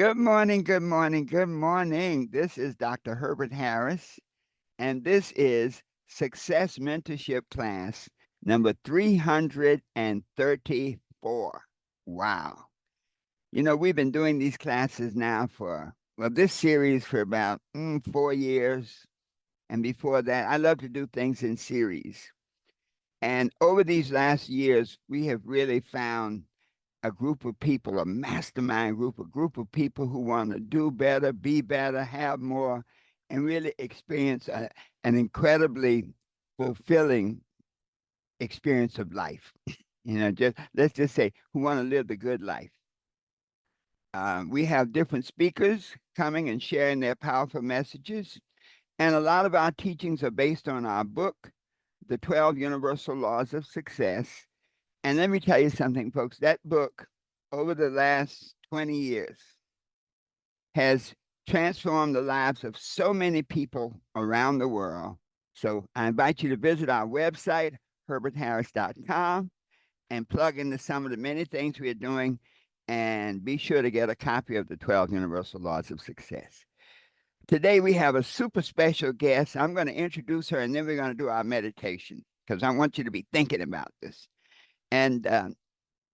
Good morning, good morning, good morning. This is Dr. Herbert Harris, and this is Success Mentorship Class number 334. Wow. We've been doing these classes now this series for about 4 years. And before that, I love to do things in series. And over these last years, we have really found a group of people, a mastermind group, a group of people who want to do better, be better, have more, and really experience an incredibly fulfilling experience of life. Just let's just say who want to live the good life. We have different speakers coming and sharing their powerful messages. And a lot of our teachings are based on our book, The 12 Universal Laws of Success. And let me tell you something, folks. That book, over the last 20 years, has transformed the lives of so many people around the world. So I invite you to visit our website, herbertharris.com, and plug into some of the many things we are doing. And be sure to get a copy of the 12 Universal Laws of Success. Today, we have a super special guest. I'm going to introduce her, and then we're going to do our meditation because I want you to be thinking about this. And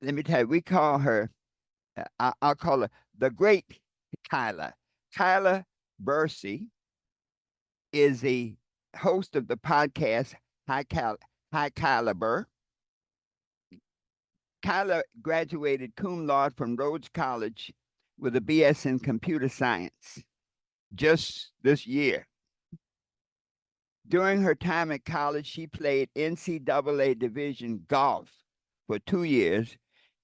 let me tell you, we call her, I'll call her the great Kyla. Kyla Bursey is the host of the podcast High Caliber. Kyla graduated cum laude from Rhodes College with a BS in computer science just this year. During her time at college, she played NCAA Division golf for 2 years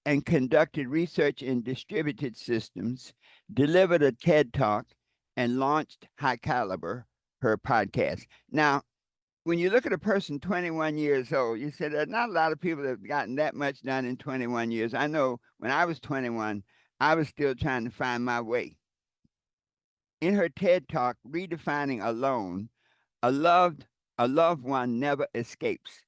and conducted research in distributed systems, delivered a TED Talk, and launched High Caliber, her podcast. Now, when you look at a person 21 years old, you say there's not a lot of people that have gotten that much done in 21 years. I know when I was 21, I was still trying to find my way. In her TED Talk, Redefining Alone, a loved one never escapes.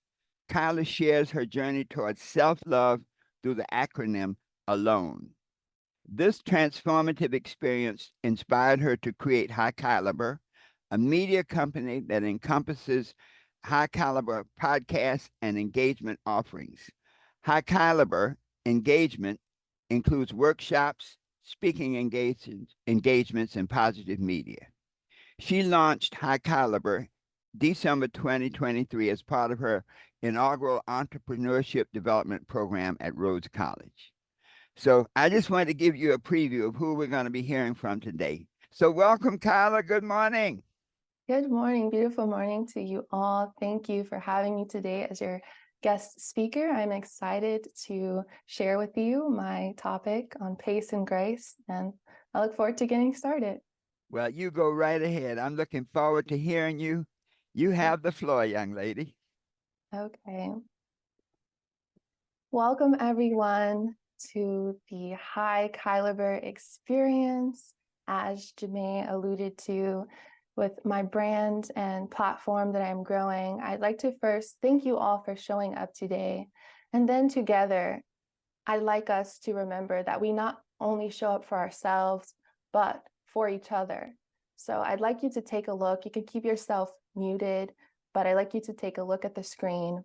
Kyla shares her journey towards self-love through the acronym ALONE. This transformative experience inspired her to create High Caliber, a media company that encompasses high caliber podcasts and engagement offerings. High caliber engagement includes workshops, speaking engagements, and positive media. She launched High Caliber December 2023 as part of her inaugural entrepreneurship development program at Rhodes College. So I just wanted to give you a preview of who we're going to be hearing from today. So welcome, Kyla. Good morning. Good morning. Beautiful morning to you all. Thank you for having me today as your guest speaker. I'm excited to share with you my topic on pace and grace, and I look forward to getting started. Well, you go right ahead. I'm looking forward to hearing you. You have the floor, young lady. Okay. Welcome, everyone, to the High Caliber experience. As Janae alluded to, with my brand and platform that I'm growing, I'd like to first thank you all for showing up today. And then together, I'd like us to remember that we not only show up for ourselves, but for each other. So I'd like you to take a look. You can keep yourself muted, but I'd like you to take a look at the screen,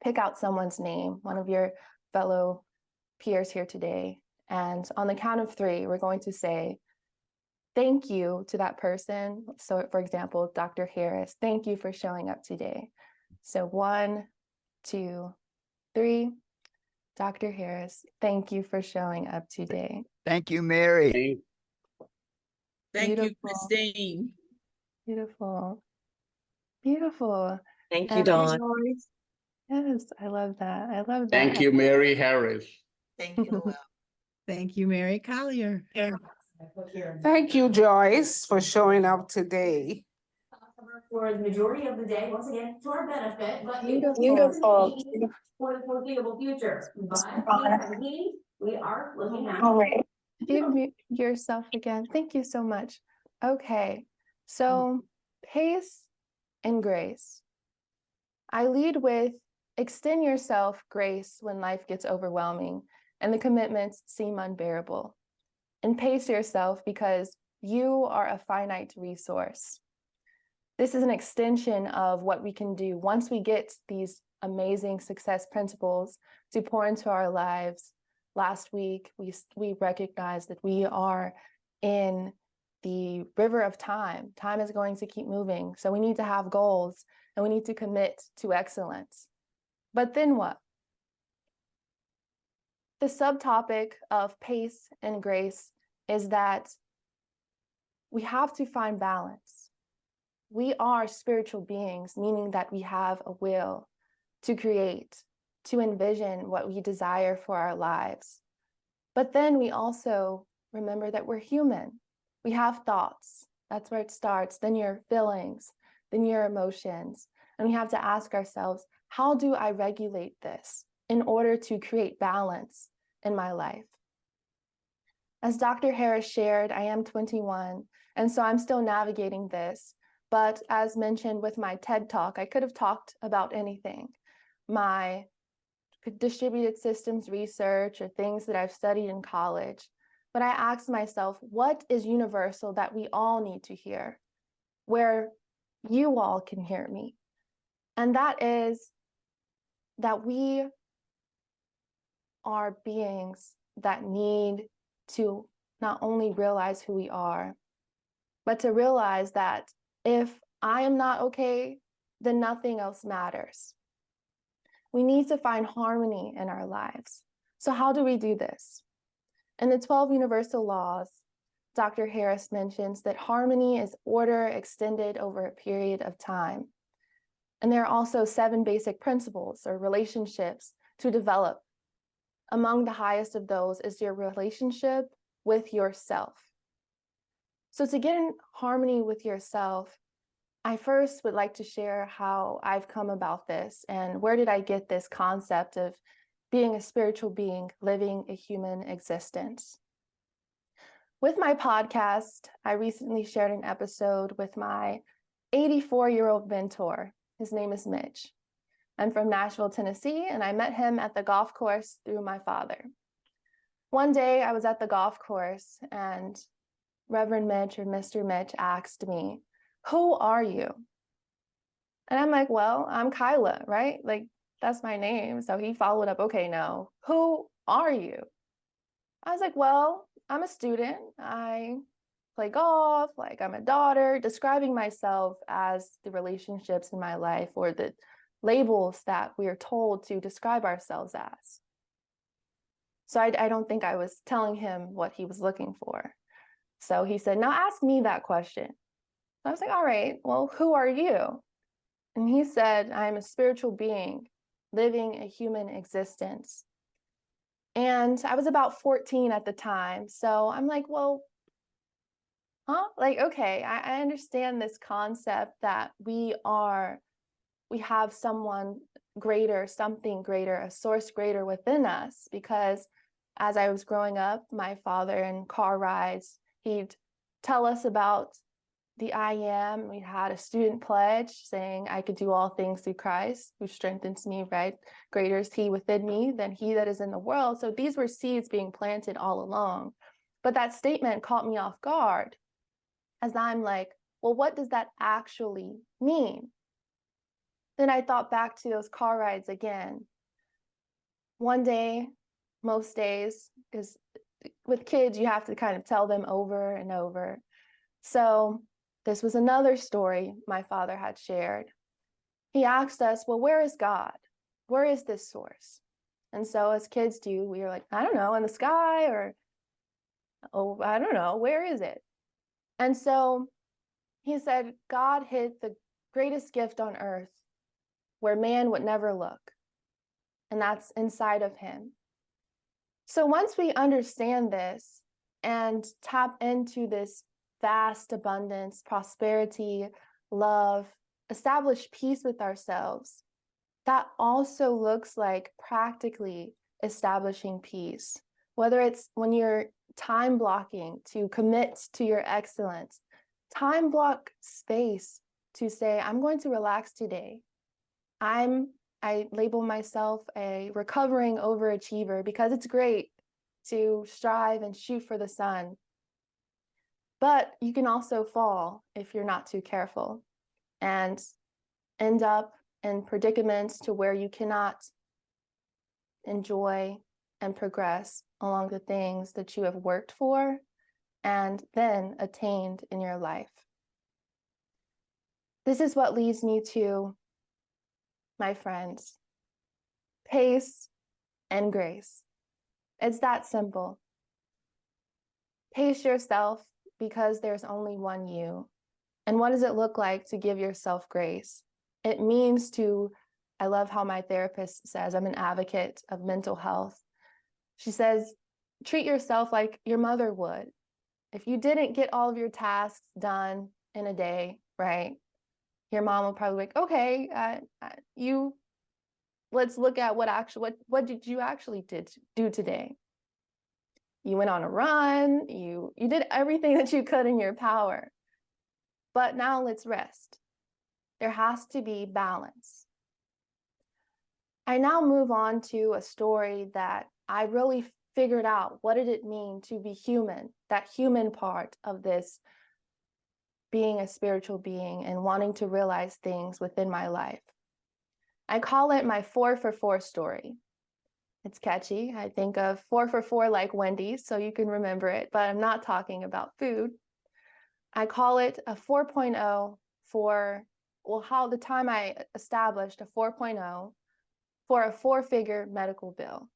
pick out someone's name, one of your fellow peers here today. And on the count of 3, we're going to say, thank you to that person. So for example, Dr. Harris, thank you for showing up today. So 1, 2, 3. Dr. Harris, thank you for showing up today. Thank you, Mary. Thank you, Christine. Beautiful. Beautiful. Thank you, Dawn. Yes, I love that. I love that. Thank you, Mary Harris. Thank you. Thank you, Mary Collier. Thank you, Joyce, for showing up today. For the majority of the day, once again, to our benefit, but Beautiful. for the foreseeable future. But we are looking at. All right. If you mute yourself again, thank you so much. Okay, so pace and grace. I lead with extend yourself grace when life gets overwhelming and the commitments seem unbearable. and pace yourself because you are a finite resource. This is an extension of what we can do once we get these amazing success principles to pour into our lives. Last week, we recognized that we are in the river of time. Time is going to keep moving. So we need to have goals and we need to commit to excellence. But then what? The subtopic of pace and grace is that we have to find balance. We are spiritual beings, meaning that we have a will to create, to envision what we desire for our lives. But then we also remember that we're human. We have thoughts. That's where it starts. Then your feelings, then your emotions. And we have to ask ourselves, how do I regulate this in order to create balance in my life? As Dr. Harris shared, I am 21, and so I'm still navigating this. But as mentioned with my TED Talk, I could have talked about anything. My distributed systems research or things that I've studied in college. But I asked myself, what is universal that we all need to hear, where you all can hear me? And that is that we are beings that need to not only realize who we are, but to realize that if I am not okay, then nothing else matters. We need to find harmony in our lives. So how do we do this? In the 12 universal laws, Dr. Harris mentions that harmony is order extended over a period of time. And there are also 7 basic principles or relationships to develop. Among the highest of those is your relationship with yourself. So to get in harmony with yourself, I first would like to share how I've come about this and where did I get this concept of being a spiritual being, living a human existence. With my podcast, I recently shared an episode with my 84-year-old mentor. His name is Mitch. I'm from Nashville, Tennessee, and I met him at the golf course through my father. One day I was at the golf course and Reverend Mitch or Mr. Mitch asked me, "Who are you?" And I'm like, "Well, I'm Kyla, right? Like, that's my name." So he followed up, "Okay, no, who are you?" I was like, "Well, I'm a student. I play golf, like I'm a daughter," describing myself as the relationships in my life or the labels that we are told to describe ourselves as. So I don't think I was telling him what he was looking for. So he said, "Now ask me that question." I was like, "All right, well, who are you?" And he said, "I'm a spiritual being living a human existence." And I was about 14 at the time. So I'm like, well, huh? Like, okay, I understand this concept that we have someone greater, something greater, a source greater within us. Because as I was growing up, my father in car rides, he'd tell us about the I am. We had a student pledge saying, "I could do all things through Christ, who strengthens me," right? "Greater is he within me than he that is in the world." So these were seeds being planted all along. But that statement caught me off guard as I'm like, well, what does that actually mean? Then I thought back to those car rides again. One day, most days, because with kids, you have to kind of tell them over and over. So this was another story my father had shared. He asked us, well, where is God? Where is this source? And so as kids do, we were like, I don't know, in the sky, or, oh, I don't know, where is it? And so he said, God hid the greatest gift on earth where man would never look, and that's inside of him. So once we understand this and tap into this vast abundance, prosperity, love, establish peace with ourselves, that also looks like practically establishing peace, whether it's when you're time blocking to commit to your excellence, time block space to say, I'm going to relax today. I label myself a recovering overachiever because it's great to strive and shoot for the sun. But you can also fall if you're not too careful and end up in predicaments to where you cannot enjoy and progress along the things that you have worked for and then attained in your life. This is what leads me to, my friends, pace and grace. It's that simple. Pace yourself because there's only one you. And what does it look like to give yourself grace? It means to, I love how my therapist says, I'm an advocate of mental health. She says, treat yourself like your mother would. If you didn't get all of your tasks done in a day, right? Your mom will probably be like, okay, let's look at what did you actually do today? You went on a run, you did everything that you could in your power. But now let's rest. There has to be balance. I now move on to a story that I really figured out what did it mean to be human, that human part of this being a spiritual being and wanting to realize things within my life. I call it my 4 for 4 story. It's catchy. I think of 4 for 4 like Wendy's, so you can remember it, but I'm not talking about food. I call it a 4.0 for, well, how the time I established a 4.0 for a 4-figure medical bill.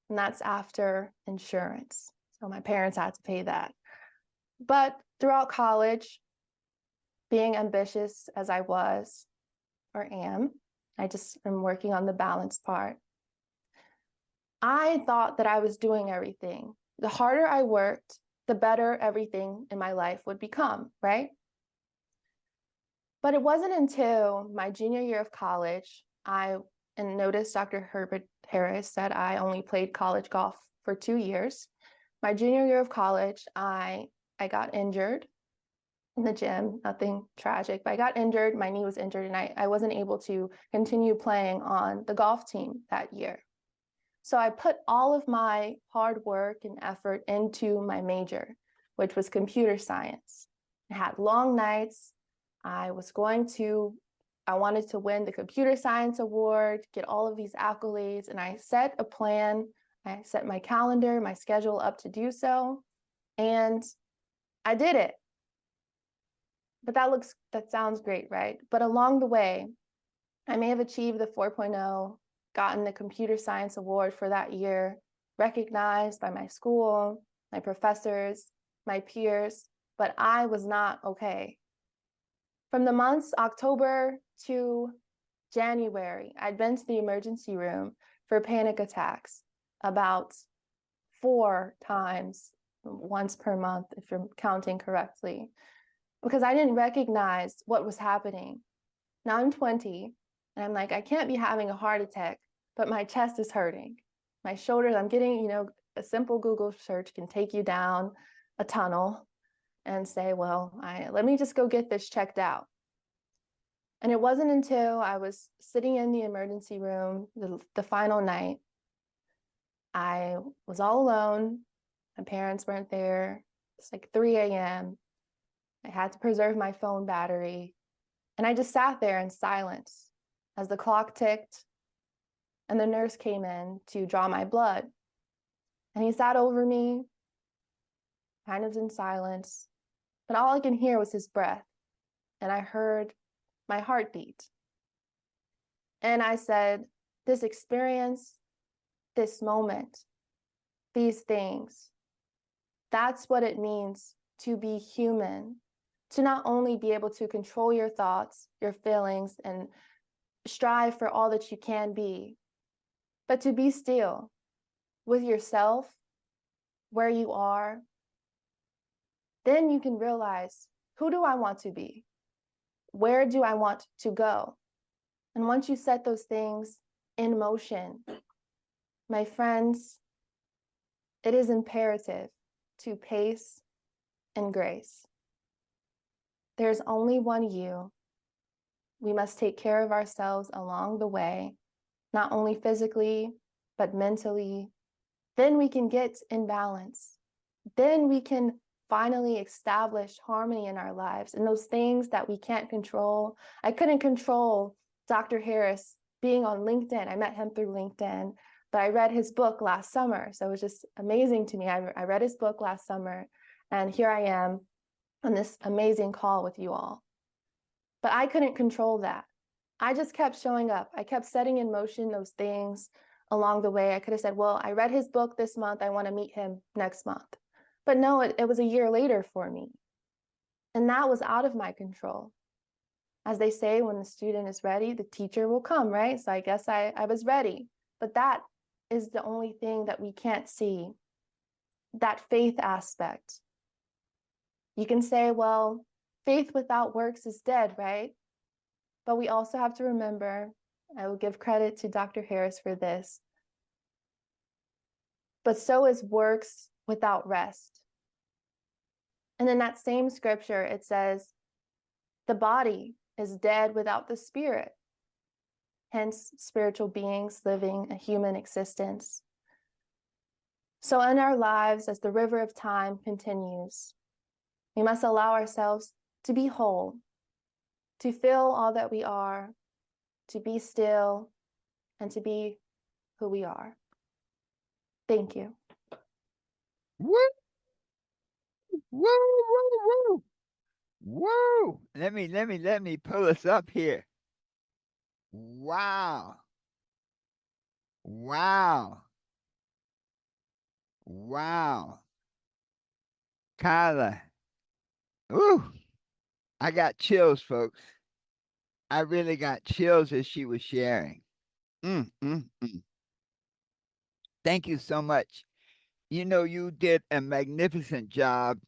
And that's after insurance. So my parents had to pay that. But throughout college, being ambitious as I was or am, I just am working on the balance part. I thought that I was doing everything. The harder I worked, the better everything in my life would become, right? But it wasn't until my junior year of college, and notice Dr. Herbert Harris said I only played college golf for 2 years. My junior year of college, I got injured in the gym, nothing tragic, but I got injured, my knee was injured, and I wasn't able to continue playing on the golf team that year. So I put all of my hard work and effort into my major, which was computer science. I had long nights. I wanted to win the computer science award, get all of these accolades, and I set a plan. I set my calendar, my schedule up to do so, and I did it. But that sounds great, right? But along the way, I may have achieved the 4.0, gotten the computer science award for that year, recognized by my school, my professors, my peers, but I was not okay. From the months October to January, I'd been to the emergency room for panic attacks about 4 times, once per month, if you're counting correctly, because I didn't recognize what was happening. Now I'm 20, and I'm like, I can't be having a heart attack, but my chest is hurting. My shoulders, I'm getting, a simple Google search can take you down a tunnel and say, well, let me just go get this checked out. And it wasn't until I was sitting in the emergency room the final night, I was all alone. My parents weren't there. It's like 3 a.m. I had to preserve my phone battery. And I just sat there in silence as the clock ticked and the nurse came in to draw my blood. And he sat over me, kind of in silence, but all I can hear was his breath. And I heard my heartbeat. And I said, this experience, this moment, these things, that's what it means to be human, to not only be able to control your thoughts, your feelings, and strive for all that you can be, but to be still with yourself, where you are. Then you can realize, who do I want to be? Where do I want to go? And once you set those things in motion, my friends, it is imperative to pace and grace. There's only one you. We must take care of ourselves along the way, not only physically, but mentally, then we can get in balance. Then we can finally establish harmony in our lives and those things that we can't control. I couldn't control Dr. Harris being on LinkedIn. I met him through LinkedIn, but I read his book last summer. So it was just amazing to me. I read his book last summer, and here I am on this amazing call with you all. But I couldn't control that. I just kept showing up. I kept setting in motion those things along the way. I could have said, well, I read his book this month. I want to meet him next month. But no, it was a year later for me. And that was out of my control. As they say, when the student is ready, the teacher will come, right? So I guess I was ready. But that is the only thing that we can't see, that faith aspect. You can say, well, faith without works is dead, right? But we also have to remember, I will give credit to Dr. Harris for this, but so is works without rest. And in that same scripture, it says, the body is dead without the spirit, hence spiritual beings living a human existence. So in our lives, as the river of time continues, we must allow ourselves to be whole, to feel all that we are, to be still, and to be who we are. Thank you. Woo! Woo! Woo! Woo! Woo! Let me pull us up here. Wow. Wow. Wow. Kyla. Ooh. I got chills, folks. I really got chills as she was sharing. Thank you so much. You know, you did a magnificent job